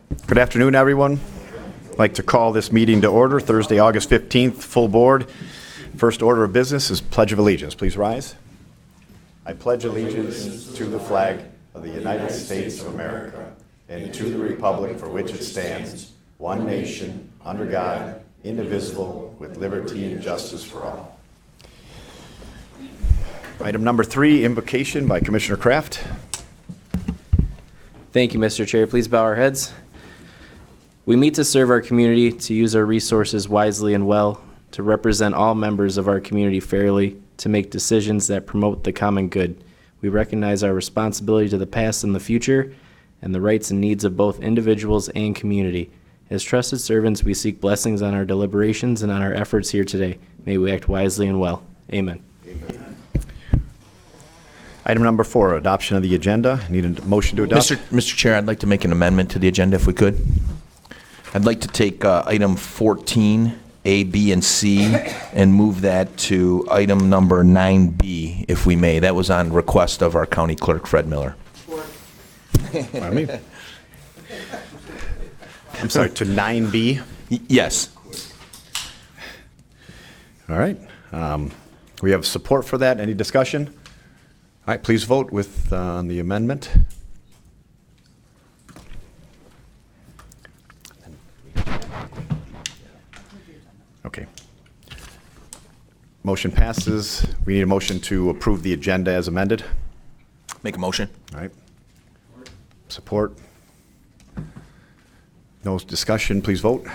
Good afternoon, everyone. I'd like to call this meeting to order, Thursday, August 15th, full board. First order of business is Pledge of Allegiance. Please rise. I pledge allegiance to the flag of the United States of America and to the republic for which it stands, one nation, under God, indivisible, with liberty and justice for all. Item number 3, invocation by Commissioner Kraft. Thank you, Mr. Chair. Please bow our heads. We meet to serve our community, to use our resources wisely and well, to represent all members of our community fairly, to make decisions that promote the common good. We recognize our responsibility to the past and the future, and the rights and needs of both individuals and community. As trusted servants, we seek blessings on our deliberations and on our efforts here today. May we act wisely and well. Amen. Item number 4, adoption of the agenda. Need a motion to adopt? Mr. Chair, I'd like to make an amendment to the agenda if we could. I'd like to take item 14, A, B, and C, and move that to item number 9B, if we may. That was on request of our county clerk, Fred Miller. Pardon me? I'm sorry, to 9B? Yes. All right. We have support for that. Any discussion? All right, please vote with the amendment. Okay. Motion passes. We need a motion to approve the agenda as amended. Make a motion. All right. Support. No discussion. Please vote.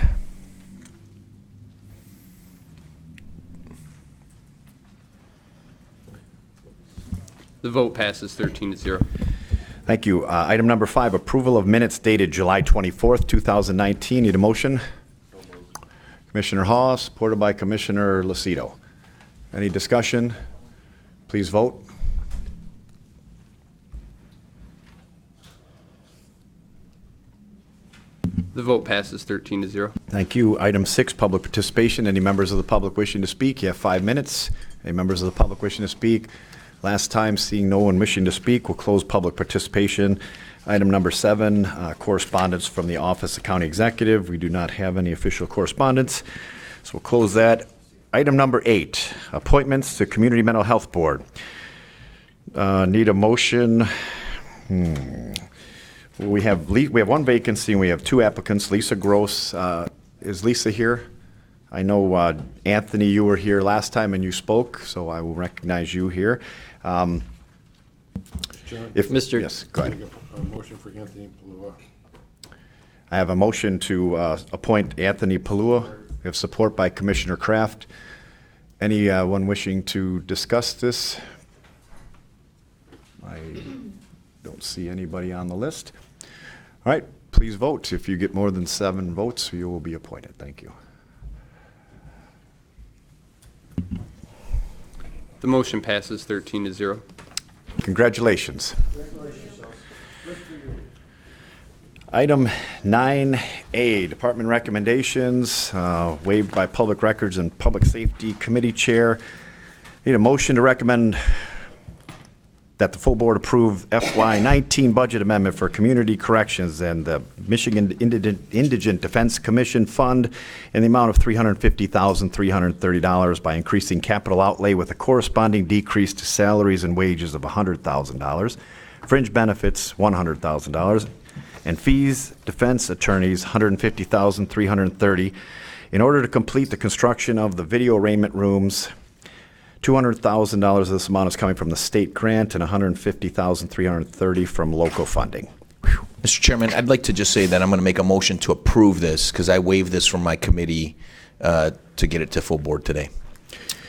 The vote passes 13-0. Thank you. Item number 5, approval of minutes dated July 24th, 2019. Need a motion? Commissioner Hall, supported by Commissioner Lucido. Any discussion? Please vote. The vote passes 13-0. Thank you. Item 6, public participation. Any members of the public wishing to speak? You have 5 minutes. Any members of the public wishing to speak? Last time, seeing no one wishing to speak, we'll close public participation. Item number 7, correspondence from the Office of County Executive. We do not have any official correspondence, so we'll close that. Item number 8, appointments to Community Mental Health Board. Need a motion. We have one vacancy and we have 2 applicants. Lisa Gross, is Lisa here? I know, Anthony, you were here last time and you spoke, so I will recognize you here. John, Yes, go ahead. a motion for Anthony Palua. I have a motion to appoint Anthony Palua. We have support by Commissioner Kraft. Anyone wishing to discuss this? I don't see anybody on the list. All right, please vote. If you get more than 7 votes, you will be appointed. Thank you. The motion passes 13-0. Congratulations. Item 9A, Department recommendations, waived by Public Records and Public Safety Committee Chair. Need a motion to recommend that the full board approve FY19 budget amendment for community corrections and the Michigan Indigent Defense Commission Fund in the amount of $350,330 by increasing capital outlay with a corresponding decrease to salaries and wages of $100,000, fringe benefits $100,000, and fees, defense attorneys $150,330 in order to complete the construction of the video arraignment rooms. $200,000 of this amount is coming from the state grant and $150,330 from local funding. Mr. Chairman, I'd like to just say that I'm going to make a motion to approve this because I waived this from my committee to get it to full board today.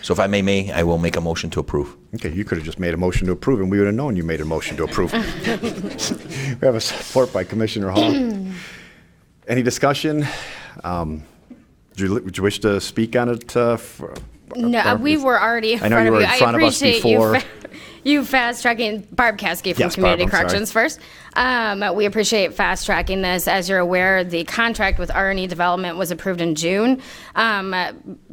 So if I may, I will make a motion to approve. Okay, you could have just made a motion to approve and we would have known you made a motion to approve. We have a support by Commissioner Hall. Any discussion? Would you wish to speak on it? No, we were already in front of you. I appreciate you fast-tracking, Barb Caskey from Community Corrections first. We appreciate fast-tracking this. As you're aware, the contract with R&E Development was approved in June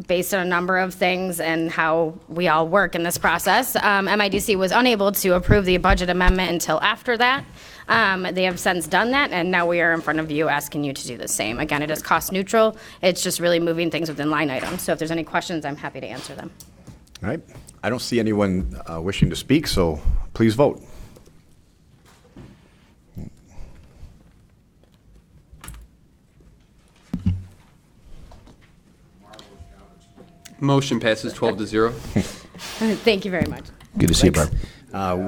based on a number of things and how we all work in this process. MIDC was unable to approve the budget amendment until after that. They have since done that, and now we are in front of you asking you to do the same. Again, it is cost neutral. It's just really moving things within line items. So if there's any questions, I'm happy to answer them. All right. I don't see anyone wishing to speak, so please vote. Motion passes 12-0. Thank you very much. Good to see you, Barb.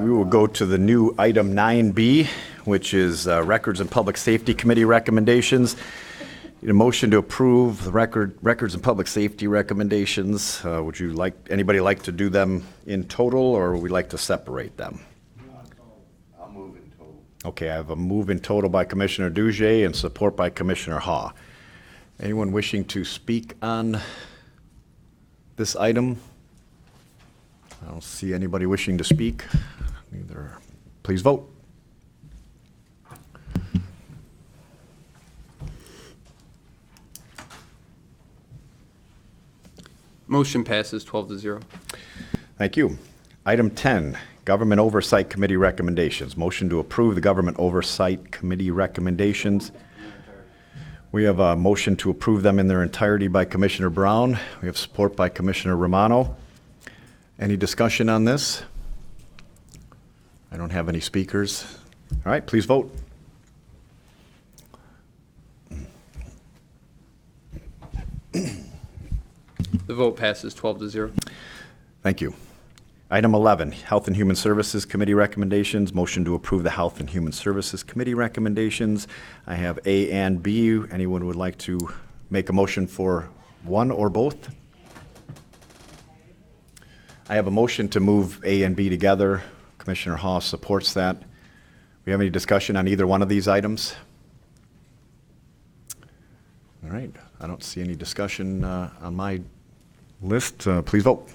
We will go to the new item 9B, which is Records and Public Safety Committee recommendations. Need a motion to approve the Records and Public Safety recommendations. Would you anybody like to do them in total, or would we like to separate them? I'll move in total. Okay, I have a move in total by Commissioner Dujay and support by Commissioner Ha. Anyone wishing to speak on this item? I don't see anybody wishing to speak. Neither. Please vote. Motion passes 12-0. Thank you. Item 10, Government Oversight Committee recommendations. Motion to approve the Government Oversight Committee recommendations. We have a motion to approve them in their entirety by Commissioner Brown. We have support by Commissioner Romano. Any discussion on this? I don't have any speakers. All right, please vote. The vote passes 12-0. Thank you. Item 11, Health and Human Services Committee recommendations. Motion to approve the Health and Human Services Committee recommendations. I have A and B. Anyone would like to make a motion for one or both? I have a motion to move A and B together. Commissioner Haas supports that. We have any discussion on either one of these items? All right, I don't see any discussion on my list. Please vote.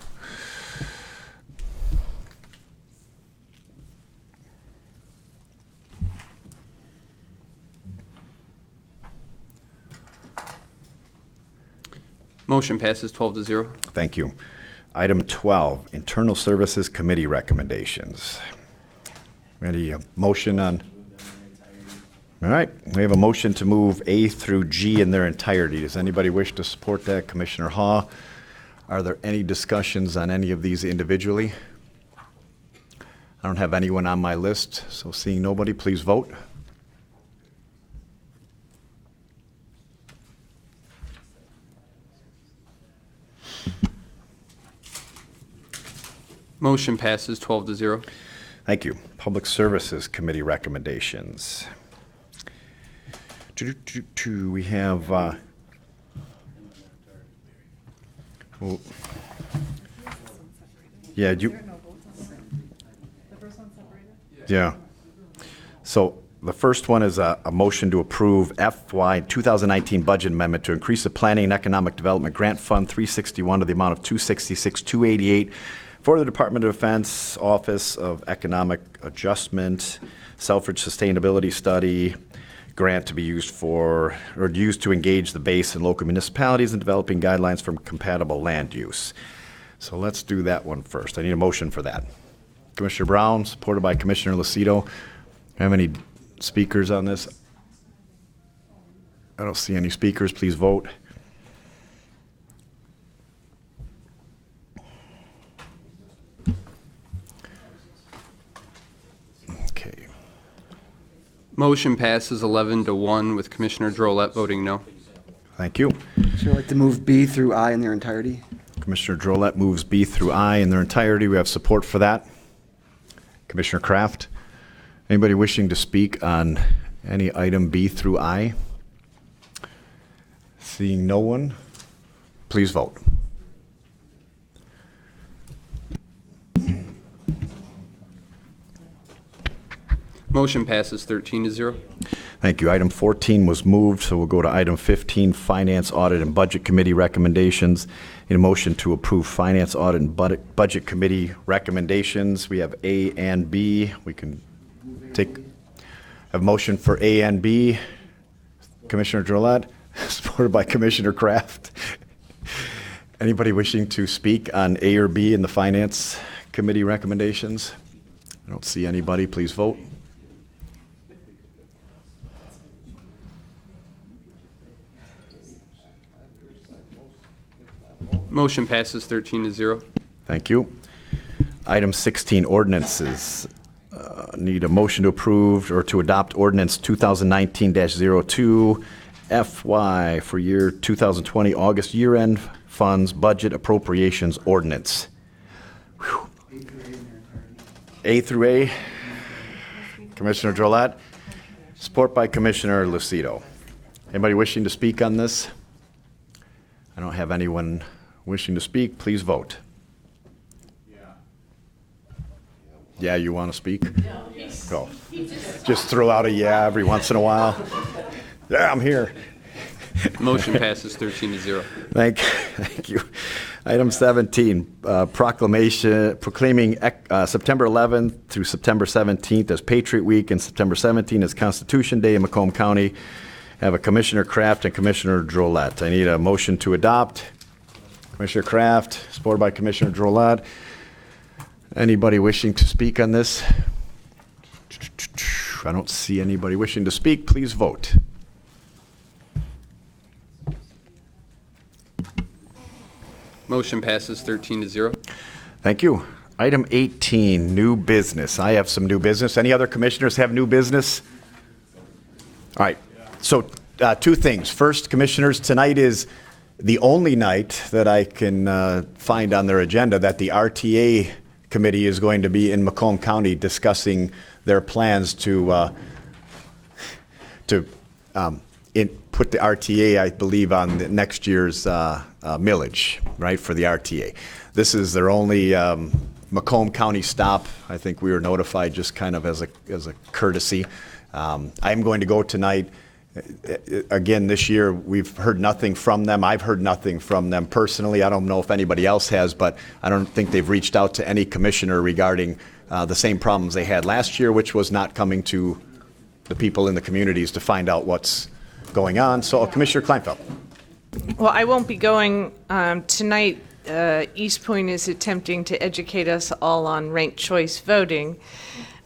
Motion passes 12-0. Thank you. Item 12, Internal Services Committee recommendations. Ready, a motion on? All right, we have a motion to move A through G in their entirety. Does anybody wish to support that? Commissioner Ha, are there any discussions on any of these individually? I don't have anyone on my list, so seeing nobody, please vote. Motion passes 12-0. Thank you. Public Services Committee recommendations. We have, well, yeah, yeah. So the first one is a motion to approve FY 2019 budget amendment to increase the Planning and Economic Development Grant Fund 361 to the amount of $266,288 for the Department of Defense Office of Economic Adjustment, Selfridge Sustainability Study, grant to be used to engage the base and local municipalities in developing guidelines for compatible land use. So let's do that one first. I need a motion for that. Commissioner Brown, supported by Commissioner Lucido. Have any speakers on this? I don't see any speakers. Please vote. Okay. Motion passes 11-1 with Commissioner Drolet voting no. Thank you. Would you like to move B through I in their entirety? Commissioner Drolet moves B through I in their entirety. We have support for that. Commissioner Kraft, anybody wishing to speak on any item B through I? Seeing no one, please vote. Motion passes 13-0. Thank you. Item 14 was moved, so we'll go to item 15, Finance, Audit, and Budget Committee recommendations. Need a motion to approve Finance, Audit, and Budget Committee recommendations. We have A and B. We can take a motion for A and B. Commissioner Drolet, supported by Commissioner Kraft. Anybody wishing to speak on A or B in the Finance Committee recommendations? I don't see anybody. Please vote. Motion passes 13-0. Thank you. Item 16, ordinances. Need a motion to approve or to adopt ordinance 2019-02 FY for year 2020 August year-end funds budget appropriations ordinance. Whew. A through A. Commissioner Drolet, support by Commissioner Lucido. Anybody wishing to speak on this? I don't have anyone wishing to speak. Please vote. Yeah, you want to speak? Go. Just throw out a yeah every once in a while. Yeah, I'm here. Motion passes 13-0. Thank you. Item 17, proclaiming September 11th through September 17th as Patriot Week and September 17th as Constitution Day in Macomb County. Have a Commissioner Kraft and Commissioner Drolet. I need a motion to adopt. Commissioner Kraft, supported by Commissioner Drolet. Anybody wishing to speak on this? I don't see anybody wishing to speak. Please vote. Motion passes 13-0. Thank you. Item 18, new business. I have some new business. Any other commissioners have new business? All right. So two things. First, commissioners, tonight is the only night that I can find on their agenda that the RTA committee is going to be in Macomb County discussing their plans to put the RTA, I believe, on the next year's millage, right, for the RTA. This is their only Macomb County stop. I think we were notified just kind of as a courtesy. I'm going to go tonight. Again, this year, we've heard nothing from them. I've heard nothing from them personally. I don't know if anybody else has, but I don't think they've reached out to any commissioner regarding the same problems they had last year, which was not coming to the people in the communities to find out what's going on. So, Commissioner Kleinfeld. Well, I won't be going tonight. East Point is attempting to educate us all on ranked choice voting,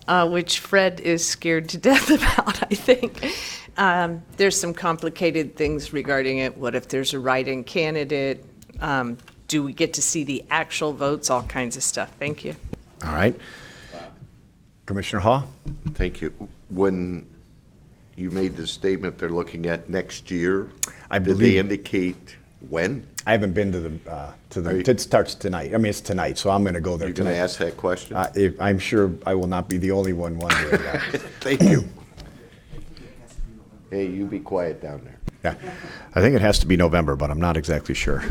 which Fred is scared to death about, I think. There's some complicated things regarding it. What if there's a write-in candidate? Do we get to see the actual votes? All kinds of stuff. Thank you. All right. Commissioner Hall? Thank you. When you made the statement they're looking at next year, did they indicate when? I haven't been to the it starts tonight. I mean, it's tonight, so I'm going to go there You're tonight. going to ask that question? I'm sure I will not be the only one wondering that. Thank you. Hey, you be quiet down there. Yeah, I think it has to be November, but I'm not exactly sure.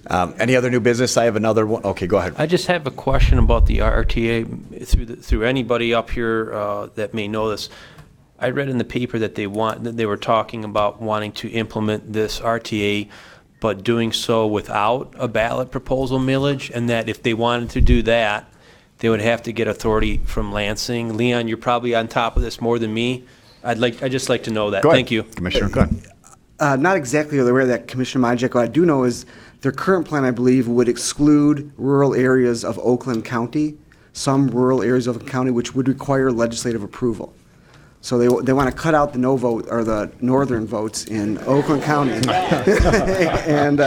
Any other new business? I have another one. Okay, go ahead. I just have a question about the RTA through anybody up here that may know this. I read in the paper that they were talking about wanting to implement this RTA, but doing so without a ballot proposal millage, and that if they wanted to do that, they would have to get authority from Lansing. Leon, you're probably on top of this more than me. I'd just like to know that. Go ahead. Thank you. Commissioner, go ahead. Not exactly aware of that, Commissioner Majek. What I do know is their current plan, I believe, would exclude rural areas of Oakland County, some rural areas of Oakland County, which would require legislative approval. So they want to cut out the no vote or the northern votes in Oakland County, and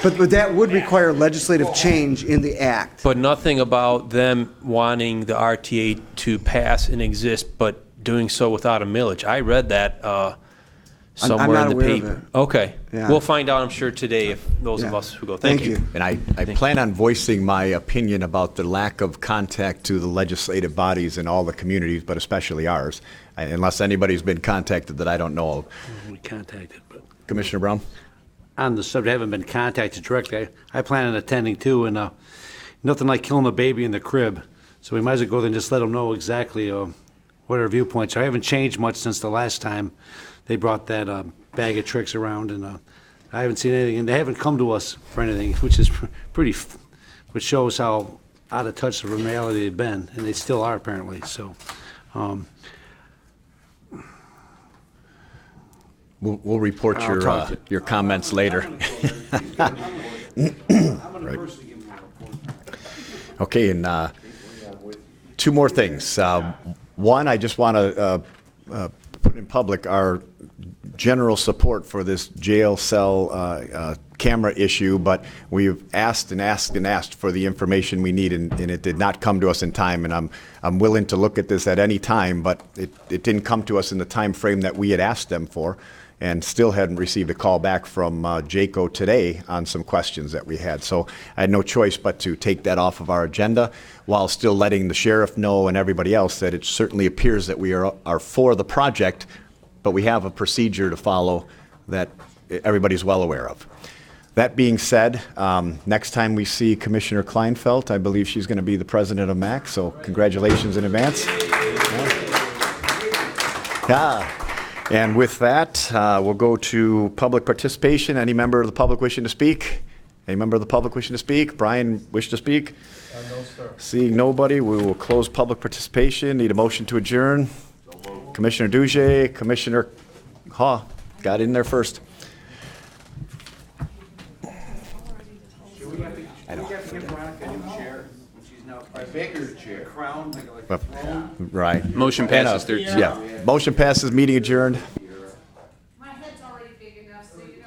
but that would require legislative change in the act. But nothing about them wanting the RTA to pass and exist, but doing so without a millage. I read that somewhere I'm not in the aware of paper. it. Okay. Yeah. We'll find out, I'm sure, today if those of Yeah. us who go. Thank you. And I plan on voicing my opinion about the lack of contact to the legislative bodies in all the communities, but especially ours, unless anybody's been contacted that I don't know of. We contacted, but Commissioner Brown? on the subject, I haven't been contacted directly. I plan on attending too, and nothing like killing a baby in the crib. So we might as well go there and just let them know exactly what our viewpoints are. I haven't changed much since the last time they brought that bag of tricks around, and I haven't seen anything, and they haven't come to us for anything, which is which shows how out of touch of reality they've been, and they still are apparently. So. We'll report your comments later. Right. Okay, and two more things. One, I just want to put in public our general support for this jail cell camera issue, but we've asked and asked and asked for the information we need, and it did not come to us in time. And I'm willing to look at this at any time, but it didn't come to us in the time frame that we had asked them for, and still hadn't received a call back from JACO today on some questions that we had. So I had no choice but to take that off of our agenda, while still letting the sheriff know and everybody else that it certainly appears that we are for the project, but we have a procedure to follow that everybody's well aware of. That being said, next time we see Commissioner Kleinfeld, I believe she's going to be the president of MAC, so congratulations in advance. And with that, we'll go to public participation. Any member of the public wishing to speak? Any member of the public wishing to speak? Brian, wish to speak? No, sir. Seeing nobody, we will close public participation. Need a motion to adjourn. Commissioner Duje, Commissioner Haw, got in there first. Right. Motion passes 13. Yeah. Motion passes, meeting adjourned.